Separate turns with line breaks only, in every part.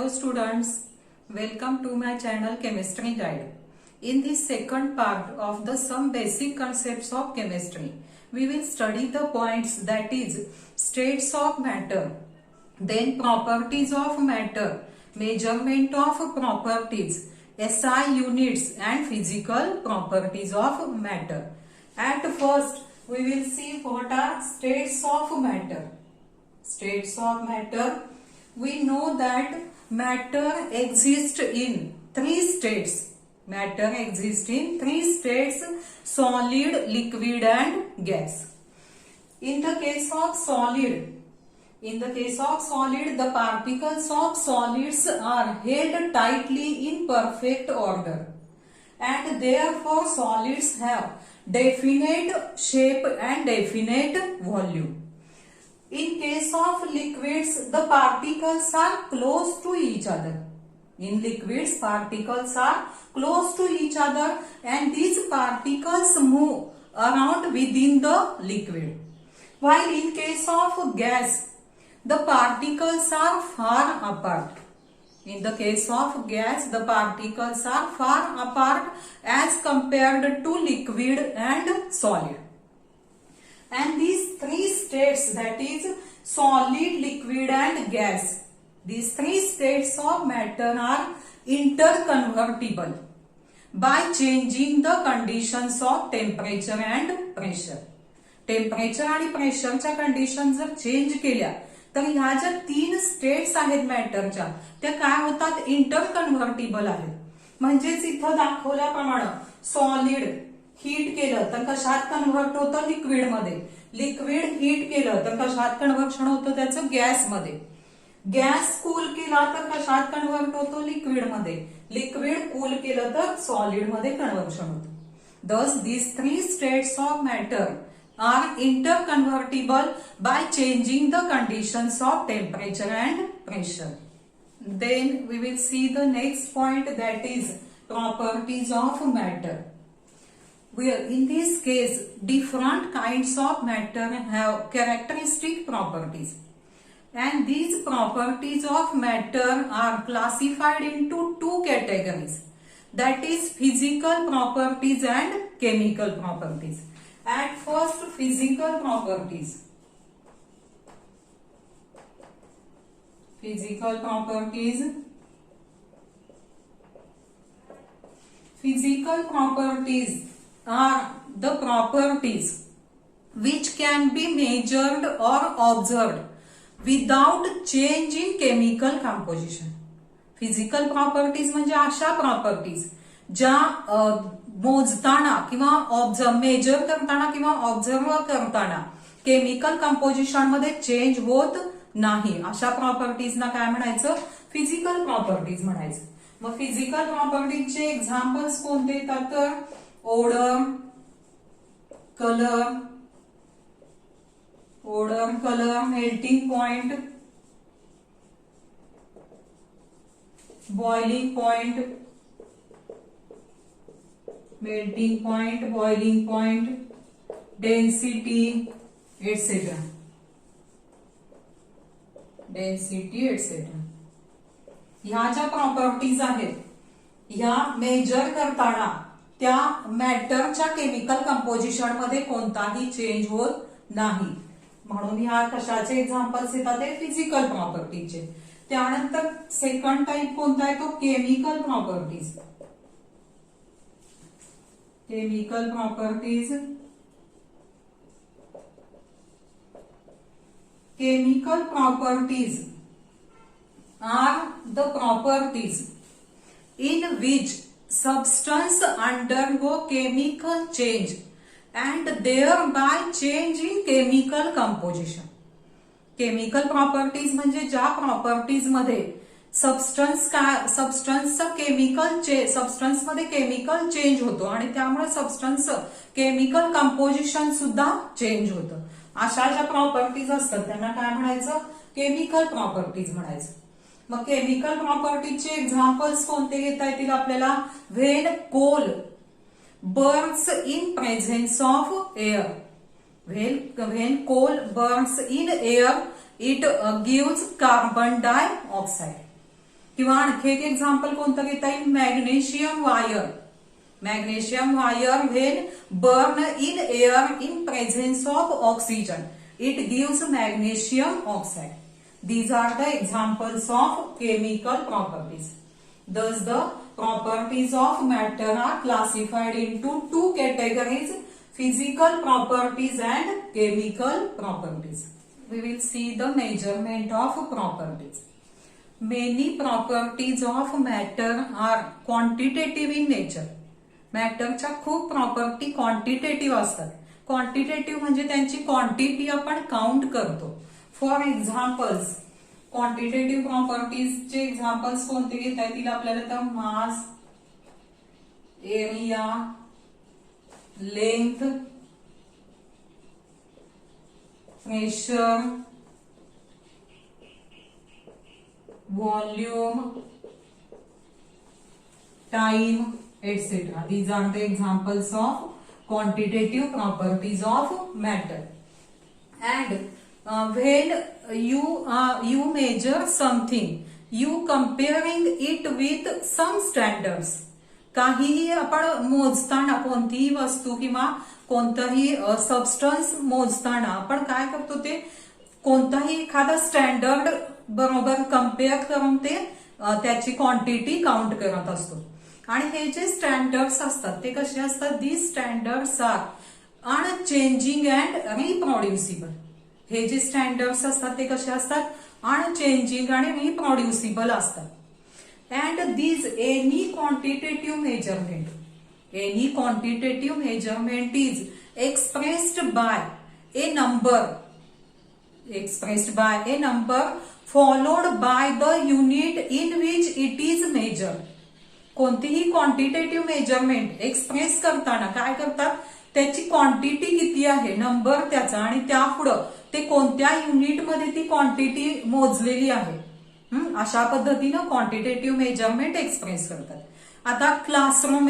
Hello students, welcome to my channel Chemistry Guide. In this second part of the some basic concepts of chemistry, we will study the points that is states of matter, then properties of matter, measurement of properties, SI units and physical properties of matter. At first, we will see what are states of matter. States of matter. We know that matter exists in three states. Matter exists in three states: solid, liquid and gas. In the case of solid, the particles of solids are held tightly in perfect order, and therefore solids have definite shape and definite volume. In case of liquids, the particles are close to each other. In liquids, particles are close to each other and these particles move around within the liquid. While in case of gas, the particles are far apart. In the case of gas, the particles are far apart as compared to liquid and solid. And these three states, that is solid, liquid and gas, these three states of matter are interconvertible by changing the conditions of temperature and pressure. Temperature आणि प्रेशरच्या condition जर change केल्या तर ह्या ज्या तीन states आहेत मॅटरच्या त्या काय होतात, इंटरकन्व्हर्टिबल आहेत. म्हणजेच इथं दाखवल्याप्रमाणे सॉलिड हीट केलं तर कशात कन्व्हर्ट होतं, लिक्विड मध्ये. लिक्विड हीट केलं तर कशात कन्व्हर्शन होतं त्याचं, गॅसमध्ये. गॅस कूल केला तर कशात कन्व्हर्ट होतो, लिक्विड मध्ये. लिक्विड कूल केलं तर सॉलिड मध्ये कन्व्हर्शन होतं. Thus these three states of matter are interconvertible by changing the conditions of temperature and pressure. Then we will see the next point, that is properties of matter. In this case, different kinds of matter have characteristic properties, and these properties of matter are classified into two categories, that is physical properties and chemical properties. At first, physical properties. Physical properties. Physical properties are the properties which can be measured or observed without change in chemical composition. Physical properties म्हणजे अशा properties ज्या मोजताना किंवा major करताना किंवा observe करताना chemical composition मध्ये change होत नाही, अशा प्रॉपर्टीजना काय म्हणायचं, फिजिकल प्रॉपर्टीज म्हणायचं. मग फिजिकल प्रॉपर्टीजचे एक्झाम्पल्स कोणते येतात तर odour, colour, melting point, boiling point, melting point, boiling point, density etcetera. ह्या ज्या प्रॉपर्टीज आहेत ह्या मेजर करताना त्या मॅटरच्या केमिकल कंपोजिशन मध्ये कोणताही चेंज होत नाही, म्हणून ह्या कशाचे एक्झाम्पल्स येतात, ते फिजिकल प्रॉपर्टीचे. त्यानंतर सेकंड टाइप कोणता आहे तो chemical properties. Chemical properties. Chemical properties are the properties in which substance undergo chemical change and thereby change in chemical composition. Chemical properties म्हणजे ज्या प्रॉपर्टीज मध्ये सबस्टन्स मध्ये केमिकल चेंज होतो आणि त्यामुळे सबस्टन्स केमिकल कंपोजिशन सुद्धा चेंज होतं. अशा ज्या प्रॉपर्टीज असतात त्यांना काय म्हणायचं, केमिकल प्रॉपर्टीज म्हणायचं. मग केमिकल प्रॉपर्टीजचे एक्झाम्पल्स कोणते घेता येतील आपल्याला, when coal burns in presence of air. When coal burns in air, it gives carbon dioxide. किंवा आणखी एक एक्झाम्पल कोणतं घेता येईल, magnesium wire. Magnesium wire when burn in air in presence of oxygen it gives magnesium oxide. These are the examples of chemical properties. Thus, the properties of matter are classified into two categories: physical properties and chemical properties. We will see the measurement of properties. Many properties of matter are quantitative in nature. मॅटरच्या खूप property quantitative असतात. Quantitative म्हणजे त्यांची quantity आपण count करतो. For examples, quantitative प्रॉपर्टीजचे examples कोणते घेता येतील आपल्याला, तर mass, area, length, pressure, volume, time, etc. These are the examples of quantitative properties of matter. And when you measure something, you comparing it with some standards. काहीही आपण मोजताना, कोणतीही वस्तू किंवा कोणताही सबस्टन्स मोजताना आपण काय करतो, ते कोणताही एखादा स्टँडर्ड बरोबर कम्पेअर करून ते त्याची क्वांटिटी काउंट करत असतो. आणि हे जे स्टँडर्ड्स असतात ते कसे असतात, these standards are unchanging and reproducible. हे जे स्टँडर्ड्स असतात ते कसे असतात, अनचेंजिंग आणि रिप्रोड्युसिबल असतात. And these any quantitative measurement is expressed by a number followed by the unit in which it is measured. कोणतीही क्वांटिटेटिव्ह मेजरमेंट एक्सप्रेस करताना काय करतात, त्याची क्वांटिटी किती आहे, नंबर त्याचा, आणि त्यापुढं ते कोणत्या युनिटमध्ये ती क्वांटिटी मोजलेली आहे, अशा पद्धतीनं क्वांटिटेटिव्ह मेजरमेंट एक्सप्रेस करतात. आता क्लासरूम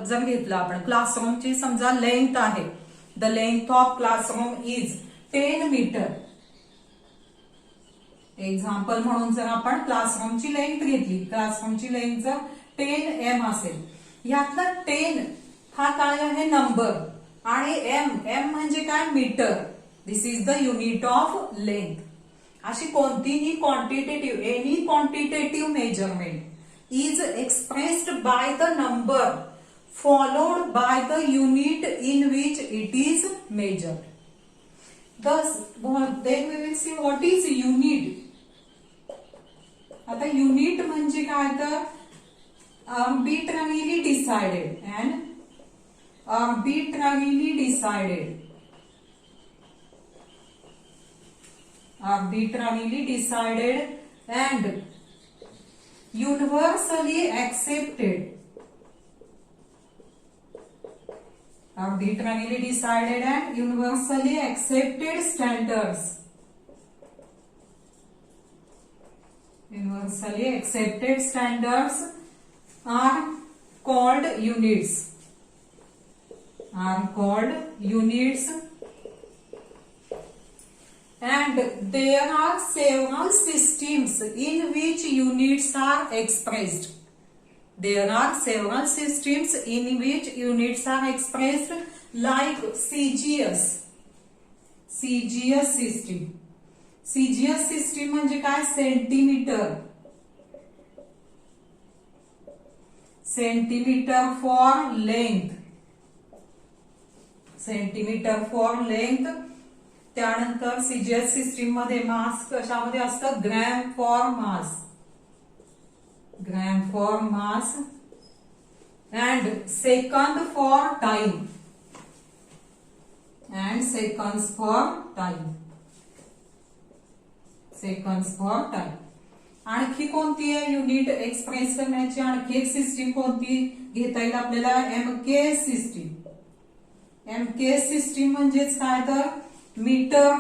जर घेतला आपण, क्लासरूमची समजा लेंथ आहे, the length of classroom is 10 metre. Example म्हणून जर आपण क्लासरूमची लेंथ घेतली, क्लासरूमची लेंथ जर 10 असेल, यातला 10 हा काय आहे, नंबर, आणि एम म्हणजे काय, metre. This is the unit of length. अशी कोणतीही quantitative, any quantitative measurement is expressed by the number followed by the unit in which it is measured. Thus, then we will see what is unit. आता unit म्हणजे काय, तर arbitrarily decided and universally accepted. Arbitrarily decided and universally accepted standards. Universally accepted standards are called units. And there are several systems in which units are expressed. Like CGS system. CGS system म्हणजे काय, centimetre for length. त्यानंतर CGS system मध्ये मास कशामध्ये असतं, gram for mass and second for time seconds for time. आणखी कोणती आहे unit express करण्याची, आणखी एक सिस्टीम कोणती घेता येईल आपल्याला, एमके सिस्टीम म्हणजेच काय, तर metre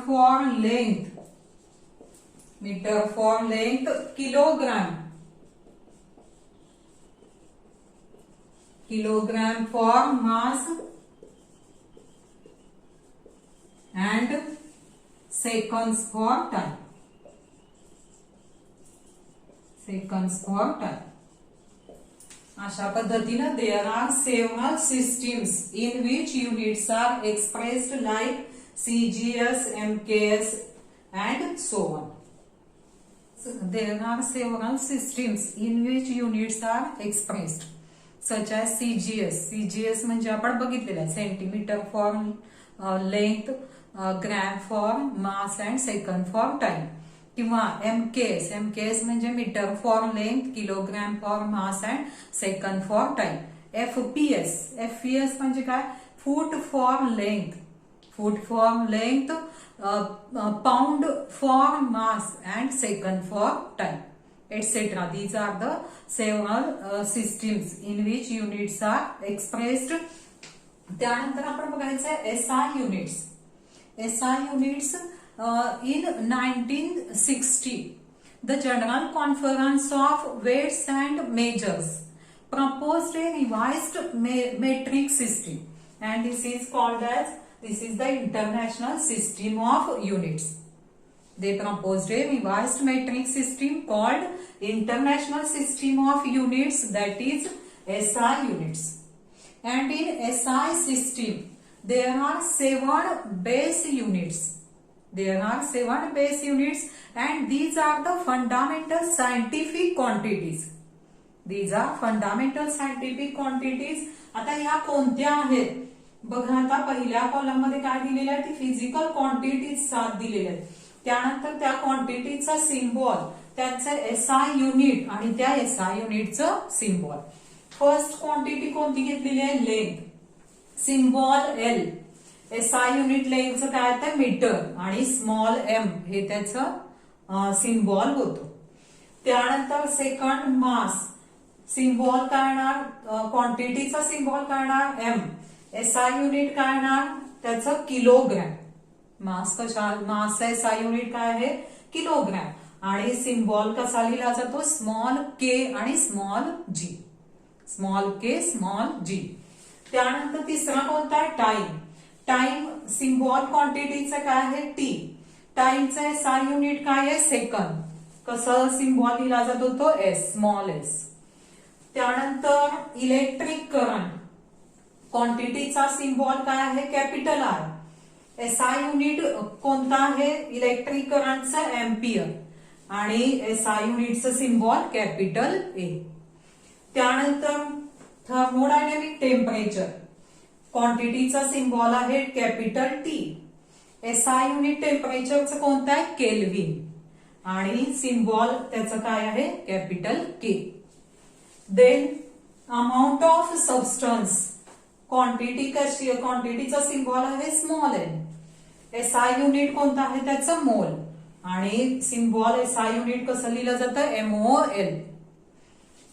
for length, kilogram for mass and seconds for time. Seconds for time. अशा पद्धतीने there are several systems in which units are expressed like CGS, MKS and so on. So there are several systems in which units are expressed such as CGS. CGS म्हणजे आपण बघितलेलं आहे centimetre for length, gram for mass and second for time. किंवा MKS. MKS म्हणजे metre for length, kilogram for mass and second for time. FPS. FPS म्हणजे काय? Foot for length. Foot for length, pound for mass and second for time, etc. These are the several systems in which units are expressed. त्यानंतर आपण बघायचं SI units. SI units in 1960 the General Conference of Weights and Measures proposed a revised metric system, and this is the International System of Units. They proposed a revised metric system called International System of Units, that is SI units. And in SI system there are 7 base units. There are 7 base units and these are the fundamental scientific quantities. These are fundamental scientific quantities. आता या कोणत्या आहेत? बघा आता पहिल्या column मध्ये काय दिलेलं आहे? ती फिजिकल क्वांटिटीज 7 दिलेल्या आहेत. त्यानंतर त्या क्वांटिटीचा सिम्बॉल, त्यांचं SI युनिट आणि त्या SI युनिटचं सिम्बॉल. फर्स्ट क्वांटिटी कोणती घेतलेली आहे? Length. Symbol L. SI unit लेंथचं काय आहे? मीटर आणि स्मॉल m हे त्याचं सिम्बॉल होतो. त्यानंतर सेकंड मास. सिम्बॉल काय येणार? क्वांटिटीचा सिम्बॉल काय येणार? m. SI युनिट काय येणार? त्याचं किलोग्रॅम. मास SI युनिट काय आहे? किलोग्रॅम. आणि सिम्बॉल कसा लिहिला जातो? स्मॉल k आणि small g. Small k small g. त्यानंतर तिसरा कोणता आहे? टाइम. टाइम सिम्बॉल क्वांटिटीचं काय आहे? t. टाइमचं SI युनिट काय आहे? सेकंद. कसं सिम्बॉल लिहिला जातो? तो s, स्मॉल s. त्यानंतर इलेक्ट्रिक करंट. क्वांटिटीचा सिम्बॉल काय आहे? Capital R. SI युनिट कोणता आहे? इलेक्ट्रिक करंटचं एम्पियर आणि SI युनिटचं सिम्बॉल कॅपिटल A. त्यानंतर थर्मोडायनेमिक टेम्परेचर. क्वांटिटीचा सिम्बॉल आहे कॅपिटल T. SI युनिट टेम्परेचरचं कोणतं आहे? केल्विन आणि सिम्बॉल त्याचं काय आहे? Capital K. Then amount of substance. Quantity कशी? क्वांटिटीचा सिम्बॉल आहे स्मॉल n. SI युनिट कोणतं आहे? त्याचं मोल आणि सिम्बॉल SI युनिट कसं लिहिलं जातं? MOL.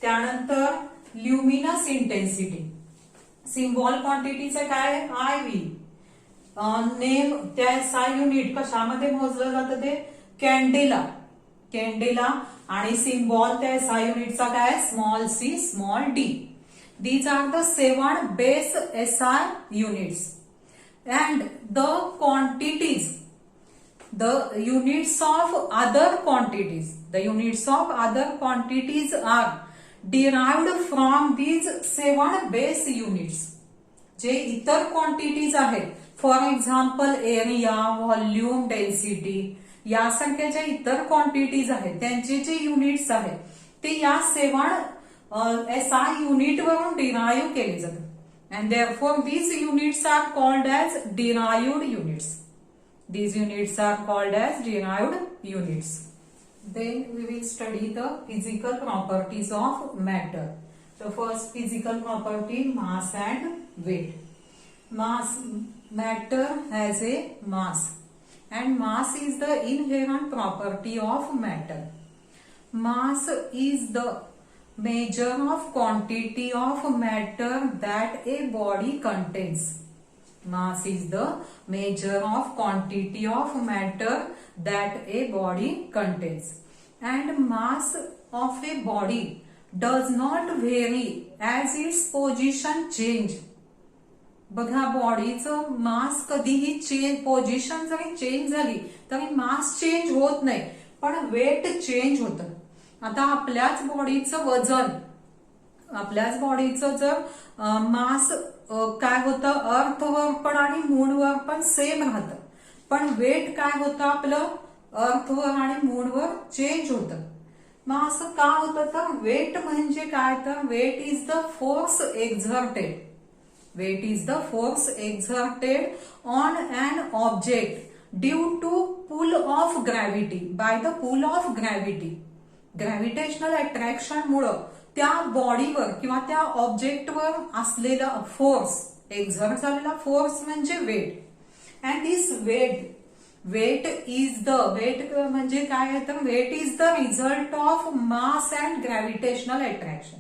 त्यानंतर ल्युमिनस इंटेन्सिटी. सिम्बॉल क्वांटिटीचं काय आहे? IV. नेम त्या SI युनिट कशामध्ये मोजलं जातं? ते कॅन्डेला. कॅन्डेला आणि सिम्बॉल त्या SI युनिटचा काय? Small c small d. These are the 7 base SI units and the quantities, the units of other quantities. The units of other quantities are derived from these 7 base units. जे इतर quantities आहेत, for example area, volume, density यासारख्या ज्या इतर quantities आहेत त्यांचे जे units आहेत ते या 7 SI युनिट वरून डिराइव्ह केले जातात and therefore these units are called as derived units. These units are called as derived units. Then we will study the physical properties of matter. The first physical property, mass and weight. Matter has a mass and mass is the inherent property of matter. Mass is the measure of quantity of matter that a body contains. Mass is the measure of quantity of matter that a body contains. And mass of a body does not vary as its position change. बघा बॉडीचं मास कधीही position जरी change झाली तरी mass change होत नाही, पण weight change होतं. आता आपल्याच बॉडीचं जर मास काय होतं, अर्थवर पण आणि मूनवर पण सेम राहतं, पण वेट काय होतं आपलं अर्थवर आणि मूनवर चेंज होतं. मग असं का होतं, तर वेट म्हणजे काय, तर weight is the force exerted. Weight is the force exerted on an object due to pull of gravity, by the pull of gravity. Gravitational attraction मुळे त्या बॉडीवर किंवा त्या ऑब्जेक्टवर असलेला फोर्स, एक्झर्ट झालेला फोर्स म्हणजे वेट. अँड दिस वेट म्हणजे काय आहे, तर weight is the result of mass and gravitational attraction.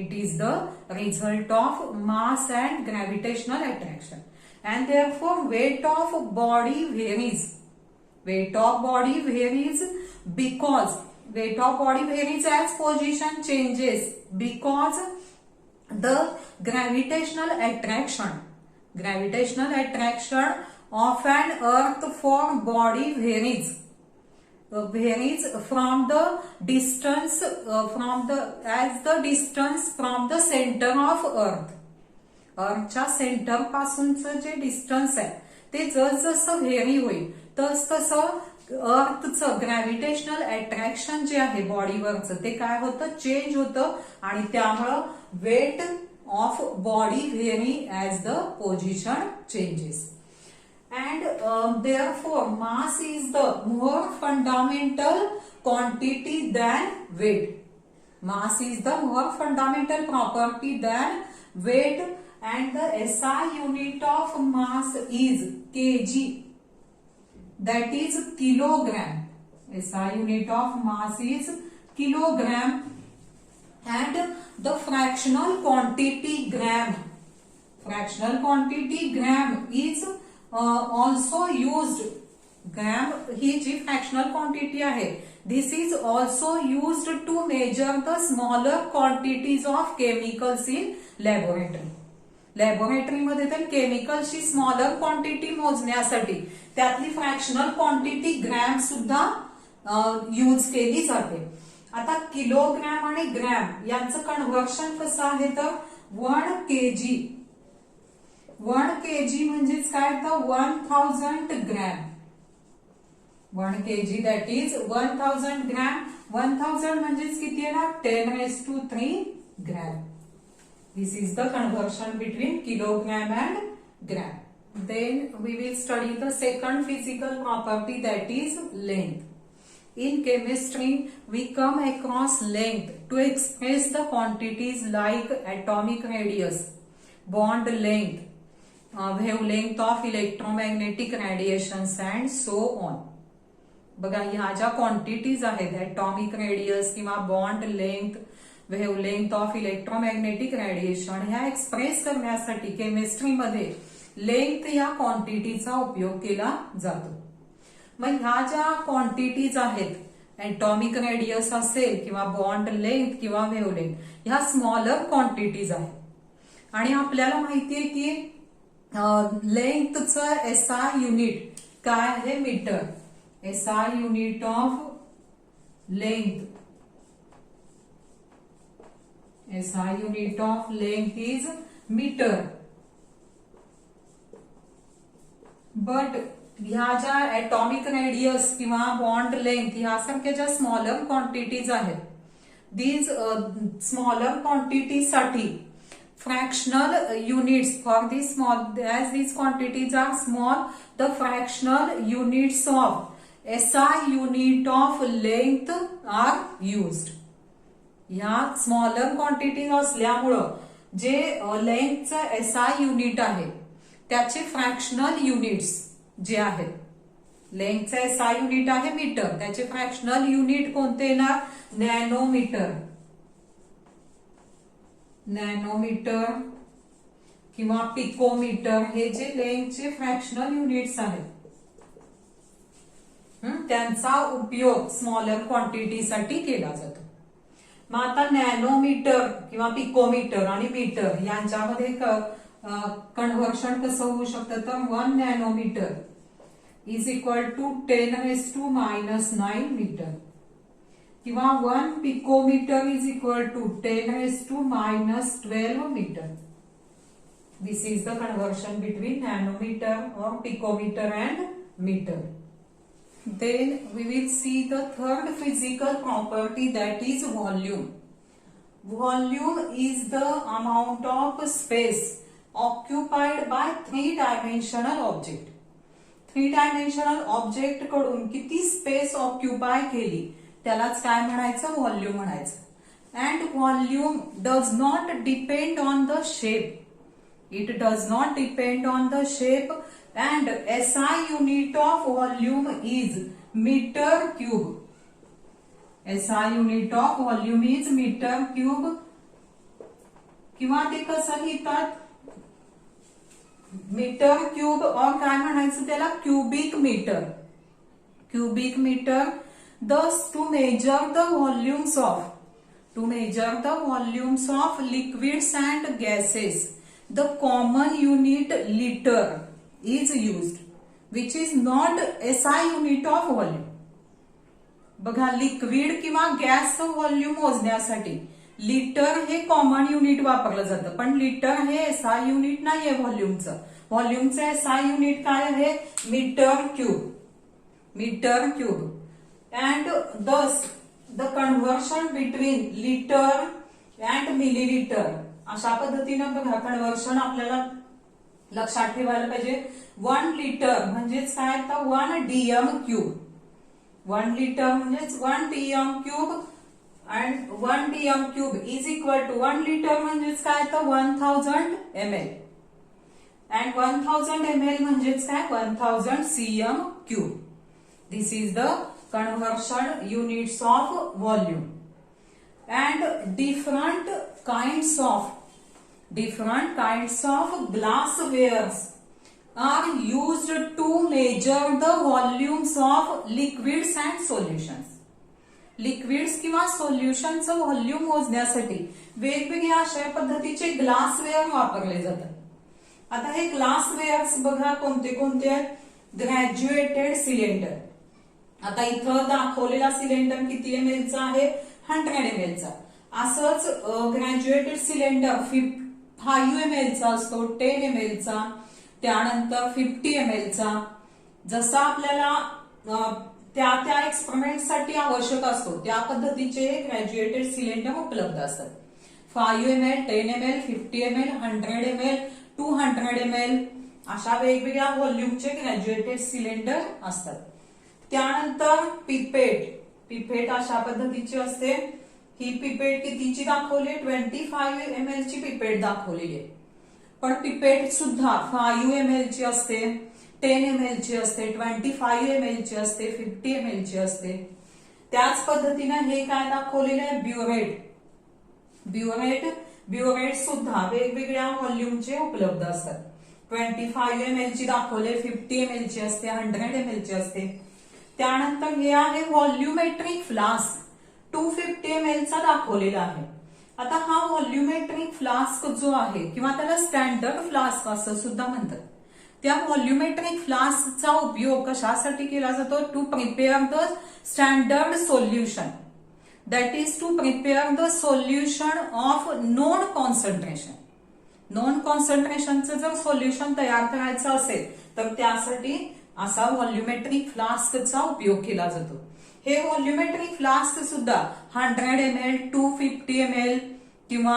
It is the result of mass and gravitational attraction, and therefore weight of body varies. Weight of body varies as position changes, because the gravitational attraction of an earth form body varies from the distance as the distance from the center of earth. अर्थच्या centre पासूनचं जे distance आहे ते जसं very होईल तसं अर्थचं gravitational attraction जे आहे बॉडीवरचं ते काय होतं, चेंज होतं, आणि त्यामुळं weight of body vary as the position changes. And therefore mass is the more fundamental quantity than weight. Mass is the more fundamental property than weight, and the SI unit of mass is kg, that is kilogram. SI unit of mass is kilogram, and the fractional quantity gram is also used. Gram ही जी fractional quantity आहे, this is also used to measure the smaller quantities of chemicals in laboratory. लॅबोरेटरीमध्ये तर केमिकल्सची smaller quantity मोजण्यासाठी त्यातली fractional quantity gram सुद्धा use केली जाते. आता किलोग्रॅम आणि ग्रॅम यांचं कन्व्हर्शन कसं आहे, तर 1 kg म्हणजेच काय, तर 1000 gram. 1 kg that is 1000 gram. 1000 म्हणजेच किती येणार, 10⁻³ gram. This is the conversion between kilogram and gram. Then we will study the second physical property, that is length. In chemistry, we come across length to express the quantities like atomic radius, bond length, wavelength of electromagnetic radiations and so on. बघा ह्या ज्या quantities आहेत, atomic radius किंवा bond length, wavelength of electromagnetic radiation, ह्या express करण्यासाठी केमिस्ट्रीमध्ये length या क्वांटिटीचा उपयोग केला जातो. मग ह्या ज्या क्वांटिटीज आहेत, ॲटॉमिक रेडियस असेल किंवा बॉन्ड लेंथ किंवा वेव्हलेंथ, ह्या स्मॉलर क्वांटिटीज आहेत. आणि आपल्याला माहितीये की लेंथचं SI युनिट काय आहे, metre. SI unit of length, SI unit of length is metre. But ह्या ज्या ॲटॉमिक रेडियस किंवा बॉन्ड लेंथ ह्यासारख्या ज्या स्मॉलर क्वांटिटीज आहेत, दीज स्मॉलर क्वांटिटीसाठी fractional units for these small, as these quantities are small, the fractional units of SI unit of length are used. ह्या smaller quantities असल्यामुळं जे लेंथचं SI युनिट आहे त्याचे फ्रॅक्शनल युनिट्स जे आहेत, लेंथचं SI युनिट आहे मीटर, त्याचे फ्रॅक्शनल युनिट कोणते येणार, नॅनोमीटर. नॅनोमीटर किंवा पिकोमीटर हे जे लेंथचे फ्रॅक्शनल युनिट्स आहेत त्यांचा उपयोग स्मॉलर क्वांटिटीसाठी केला जातो. मग आता नॅनोमीटर किंवा पिकोमीटर आणि मीटर यांच्यामध्ये कन्व्हर्शन कसं होऊ शकतं तर 1 nanometre is equal to 10⁻⁹ metre किंवा 1 picometre is equal to 10⁻⁻12 metre. This is the conversion between nanometer or picometer and meter. Then we will see the third physical property, that is volume. Volume is the amount of space occupied by three-dimensional object. Three-dimensional object कडून किती space occupy केली त्यालाच काय म्हणायचं, volume म्हणायचं. And volume does not depend on the shape. It does not depend on the shape and SI unit of volume is meter cube. SI unit of volume is meter cube किंवा ते कसं लिहितात metre cube और काय म्हणायचं त्याला cubic metre. Cubic metre. Thus to measure the volumes of liquids and gases, the common unit liter is used, which is not SI unit of volume. बघा liquid किंवा गॅसचं व्हॉल्यूम मोजण्यासाठी लिटर हे common unit वापरलं जातं, पण litre हे SI unit नाहीये व्हॉल्यूमचं. व्हॉल्यूमचं SI युनिट काय आहे, metre cube. And thus the conversion between liter and milliliter, अशा पद्धतीनं बघा कन्व्हर्शन आपल्याला लक्षात ठेवायला पाहिजे. 1 लिटर म्हणजेच काय तर 1 DM क्यूब. 1 लिटर म्हणजेच 1 DM cube and 1 DM cube is equal to 1 litre म्हणजेच काय तर 1000 ml and 1000 ml म्हणजेच काय 1000 cm cube. This is the conversion units of volume. And different kinds of glasswares are used to measure the volumes of liquids and solutions. Liquids किंवा सोल्युशनचं volume मोजण्यासाठी वेगवेगळ्या अशा पद्धतीचे ग्लासवेअर वापरले जातात. आता हे ग्लासवेअर्स बघा कोणते कोणते आहेत. Graduated cylinder. आता इथं दाखवलेला सिलेंडर किती ml आहे, 100 ml. असंच ग्रॅज्युएटेड सिलेंडर 5 ml असतो, 10 ml, त्यानंतर 50 ml. जसं आपल्याला त्या त्या एक्सपेरिमेंटसाठी आवश्यक असतो त्या पद्धतीचे ग्रॅज्युएटेड सिलेंडर उपलब्ध असतात. 5 ml, 10 ml, 50 ml, 100 ml, 200 ml अशा वेगवेगळ्या व्हॉल्यूमचे ग्रॅज्युएटेड सिलेंडर असतात. त्यानंतर पिपेट अशा पद्धतीची असते. ही पिपेट कितीची दाखवली, 25 ml ची पिपेट दाखवलेली आहे. पण पिपेट सुद्धा 5 ml ची असते, 10 ml ची असते, 25 ml ची असते, 50 ml ची असते. त्याच पद्धतीने हे काय दाखवलेलं आहे, ब्युरेट सुद्धा वेगवेगळ्या व्हॉल्यूमचे उपलब्ध असतात. 25 ml ची दाखवले, 50 ml ची असते, 100 ml ची असते. त्यानंतर हे आहे व्हॉल्युमेट्रिक फ्लास्क, 250 ml चा दाखवलेला आहे. आता हा व्हॉल्युमेट्रिक फ्लास्क जो आहे किंवा त्याला स्टँडर्ड फ्लास्क असं सुद्धा म्हणतात. त्या व्हॉल्युमेट्रिक फ्लास्कचा उपयोग कशासाठी केला जातो, to prepare the standard solution. That is to prepare the solution of known concentration. Known कॉन्सन्ट्रेशनचं जर सोल्युशन तयार करायचं असेल तर त्यासाठी असा व्हॉल्युमेट्रिक फ्लास्कचा उपयोग केला जातो. हे व्हॉल्युमेट्रिक फ्लास्क सुद्धा 100 ml, 250 ml किंवा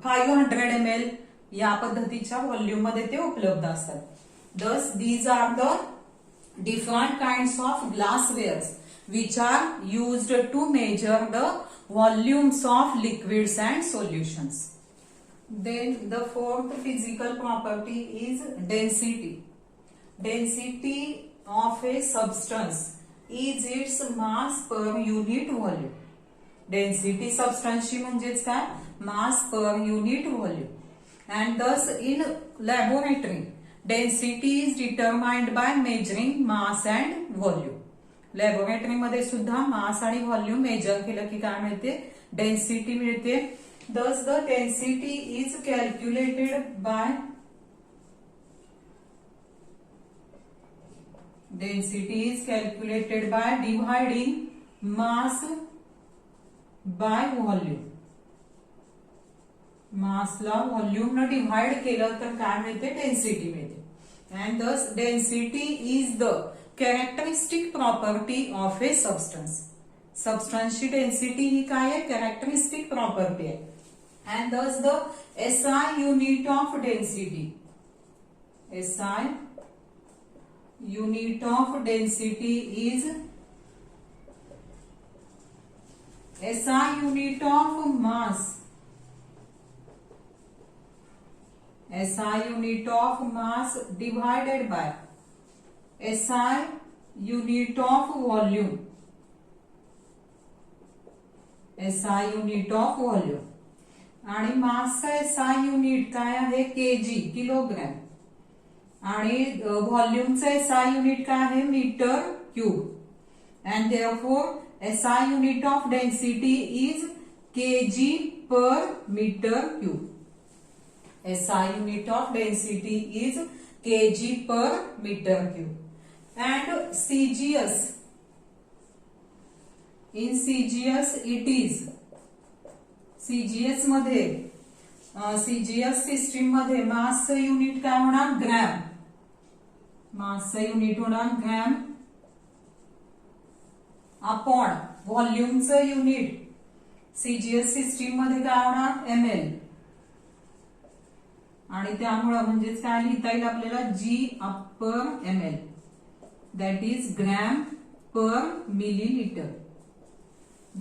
500 ml या पद्धतीच्या व्हॉल्यूम मध्ये ते उपलब्ध असतात. Thus these are the different kinds of glasswares which are used to measure the volumes of liquids and solutions. Then the fourth physical property is density. Density of a substance is its mass per unit volume. Density substance म्हणजेच काय, mass per unit volume. And thus in laboratory density is determined by measuring mass and volume. Laboratory मध्ये सुद्धा मास आणि volume measure केलं की काय मिळते, density मिळते. Thus the density is calculated by Density is calculated by dividing mass by volume. मासला volume न डिव्हाइड केलं तर काय मिळते? डेन्सिटी मिळते. And thus density is the characteristic property of a substance. सबस्टन्सची डेन्सिटी ही काय आहे? कॅरेक्टरिस्टिक प्रॉपर्टी आहे. And thus the SI unit of density. SI unit of density is SI unit of mass. SI unit of mass divided by SI unit of volume. SI unit of volume. आणि मासचा SI unit काय आहे? KG, kilogram. आणि व्हॉल्यूमचा SI unit काय आहे? Metre cube. And therefore SI unit of density is KG per metre cube. SI unit of density is kg per meter cube. And CGS, in CGS it is, CGS मध्ये CGS system मध्ये mass unit काय होणार? Gram. Mass unit होणार gram upon व्हॉल्यूमचं unit CGS system मध्ये काय होणार? ml. आणि त्यामुळं म्हणजेच काय लिहिता येईल आपल्याला? G per ml, that is gram per millilitre.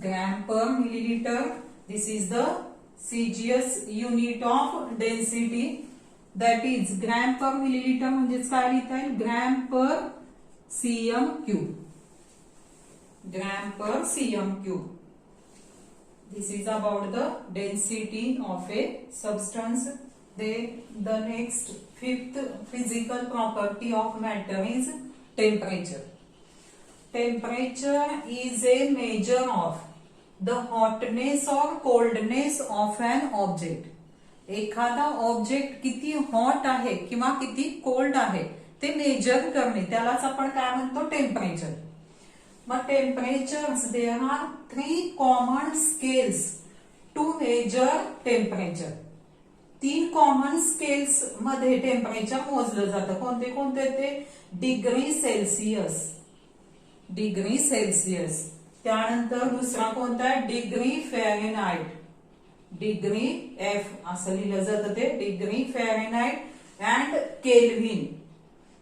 Gram per millilitre. This is the CGS unit of density, that is gram per millilitre. म्हणजेच काय लिहिता येईल? Gram per cm cube. Gram per cm cube. This is about the density of a substance. The next fifth physical property of matter is temperature. Temperature is a measure of the hotness or coldness of an object. एखादा object किती hot आहे किंवा किती cold आहे ते major करणे, त्यालाच आपण काय म्हणतो? टेम्परेचर. मग temperatures, there are 3 common scales to measure temperature. 3 common scales मध्ये टेम्परेचर मोजलं जातं. कोणते कोणते ते? Degree Celsius. Degree Celsius. त्यानंतर दुसरा कोणता? Degree Fahrenheit. डिग्री F असं लिहिलं जातं ते. Degree Fahrenheit and Kelvin.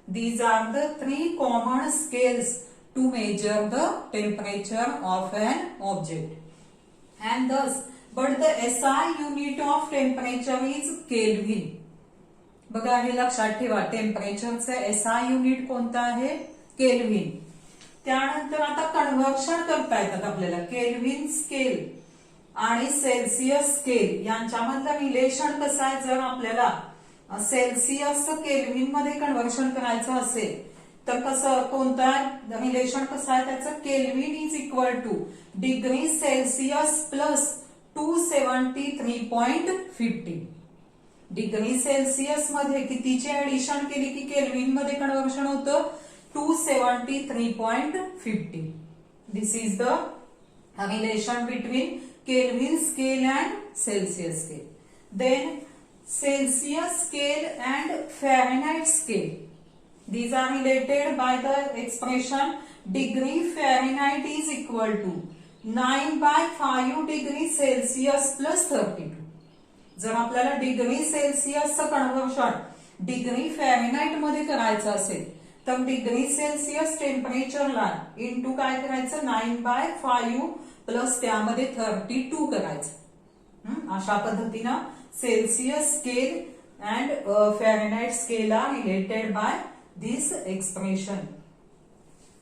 These are the 3 common scales to measure the temperature of an object. And thus but the SI unit of temperature is Kelvin. बघा हे लक्षात ठेवा, टेम्परेचरचा SI युनिट कोणता आहे? केल्व्हिन. त्यानंतर आता कन्व्हर्शन करता येतात आपल्याला. केल्व्हिन स्केल आणि सेल्सिअस स्केल यांच्यामधलं रिलेशन कसं आहे? जर आपल्याला सेल्सिअस केल्व्हिन मध्ये कन्व्हर्शन करायचं असेल तर कसं? कोणता रिलेशन कसं आहे त्याचं? Kelvin is equal two degree Celsius plus 273.50. Degree Celsius मध्ये कितीची ऍडिशन केली की केल्व्हिन मध्ये कन्व्हर्शन होतं? 273.50. This is the relation between Kelvin scale and Celsius scale. Then Celsius scale and Fahrenheit scale. These are related by the expression degree Fahrenheit is equal to 9/5 degree Celsius plus 32. जर आपल्याला degree सेल्सिअसचं conversion degree Fahrenheit मध्ये करायचं असेल तर degree Celsius टेम्परेचरला into काय करायचं? 9/5 plus त्यामध्ये 32 करायचं. अशा पद्धतीनं Celsius scale and Fahrenheit scale are related by this expression.